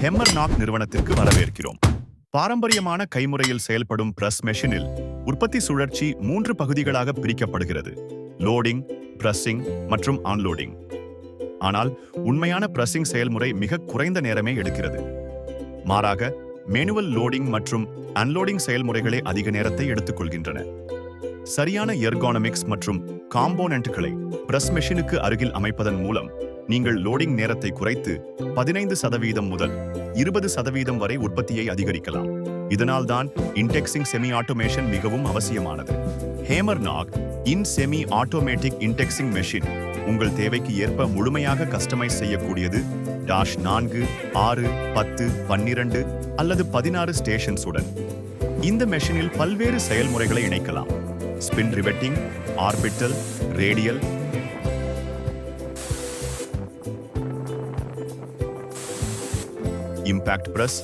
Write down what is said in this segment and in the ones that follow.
ஹெம்மர்நாக் நிறுவனத்திற்கு வரவேற்கிறோம். பாரம்பரியமான கைமுறையில் செயல்படும் பிரஸ் மெஷினில் உற்பத்தி சுழற்சி 3 பகுதிகளாக பிரிக்கப்படுகிறது: லோடிங், பிரஸ்ஸிங் மற்றும் ஆன்லோடிங். ஆனால் உண்மையான பிரஸ்ஸிங் செயல்முறை மிக குறைந்த நேரமே எடுக்கிறது. மாறாக மேனுவல் லோடிங் மற்றும் அன்லோடிங் செயல்முறைகளே அதிக நேரத்தை எடுத்துக்கொள்கின்றன. சரியான எர்கானமிக்ஸ் மற்றும் காம்போனன்ட்களை பிரஸ் மெஷினுக்கு அருகில் அமைப்பதன் மூலம் நீங்கள் லோடிங் நேரத்தை குறைத்து 15% முதல் 20% வரை உற்பத்தியை அதிகரிக்கலாம். இதனால்தான் இன்டெக்சிங் செமி ஆட்டோமேஷன் மிகவும் அவசியமானது. ஹேமர்நாக் இன் செமி ஆட்டோமேட்டிக் இன்டெக்சிங் மெஷின் உங்கள் தேவைக்கு ஏற்ப முழுமையாக கஸ்டமைஸ் செய்யக்கூடியது. 4, 6, 10, 12 அல்லது 16 ஸ்டேஷன்ஸ் உடன் இந்த மெஷினில் பல்வேறு செயல்முறைகளை இணைக்கலாம். Spin riveting, orbital, radial, impact press,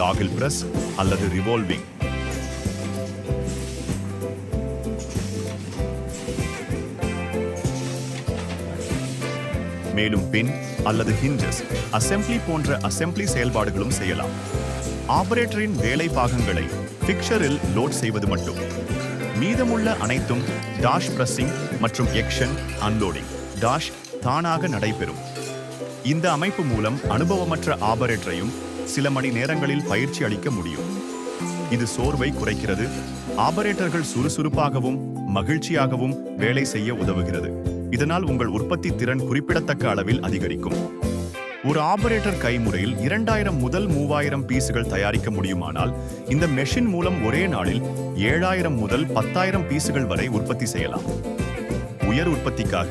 toggle press அல்லது ரிவால்விங், மேலும் பின் அல்லது ஹிஞ்சஸ், அசெம்பிளி போன்ற அசெம்பிளி செயல்பாடுகளும் செய்யலாம். ஆபரேட்டரின் வேலை பாகங்களை ஃபிக்சரில் லோட் செய்வது மட்டும். மீதமுள்ள அனைத்தும் டாஷ் பிரஸ்ஸிங் மற்றும் எக்ஷன் அன்லோடிங் டாஷ் தானாக நடைபெறும். இந்த அமைப்பு மூலம் அனுபவமற்ற ஆபரேட்டரையும் சில மணி நேரங்களில் பயிற்சி அளிக்க முடியும். இது சோர்வை குறைக்கிறது, ஆபரேட்டர்கள் சுறுசுறுப்பாகவும் மகிழ்ச்சியாகவும் வேலை செய்ய உதவுகிறது. இதனால் உங்கள் உற்பத்தி திறன் குறிப்பிடத்தக்க அளவில் அதிகரிக்கும். ஒரு ஆபரேட்டர் கைமுறையில் 2000 முதல் 3000 பீசுகள் தயாரிக்க முடியுமானால், இந்த மெஷின் மூலம் ஒரே நாளில் 7000 முதல் 10000 பீசுகள் வரை உற்பத்தி செய்யலாம். உயர் உற்பத்திக்காக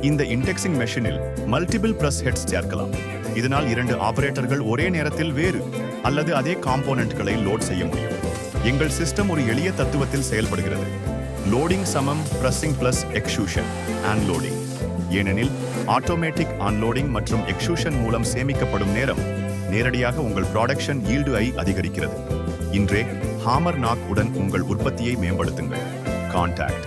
இந்த இன்டெக்சிங் மெஷினில் மல்டிபிள் பிரஸ் ஹெட்ஸ் சேர்க்கலாம். இதனால் 2 ஆபரேட்டர்கள் ஒரே நேரத்தில் வேறு அல்லது அதே காம்போனன்ட்களை லோட் செய்ய முடியும். எங்கள் சிஸ்டம் ஒரு எளிய தத்துவத்தில் செயல்படுகிறது: லோடிங் சமம் பிரஸ்ஸிங் பிளஸ் எக்ஸ்ட்ரூஷன் அன்லோடிங். ஏனெனில் ஆட்டோமேட்டிக் அன்லோடிங் மற்றும் எக்ஸ்ட்ரூஷன் மூலம் சேமிக்கப்படும் நேரம் நேரடியாக உங்கள் ப்ராடக்ஷன் ஈல்டு-ஐ அதிகரிக்கிறது. இன்றே ஹேமர்நாக் உடன் உங்கள் உற்பத்தியை மேம்படுத்துங்கள். கான்டாக்ட்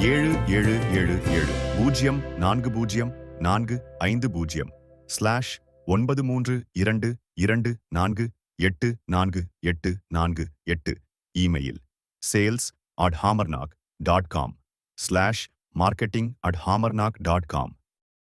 77704093224848. Email sales@hamernak.com/marketing@hamernak.com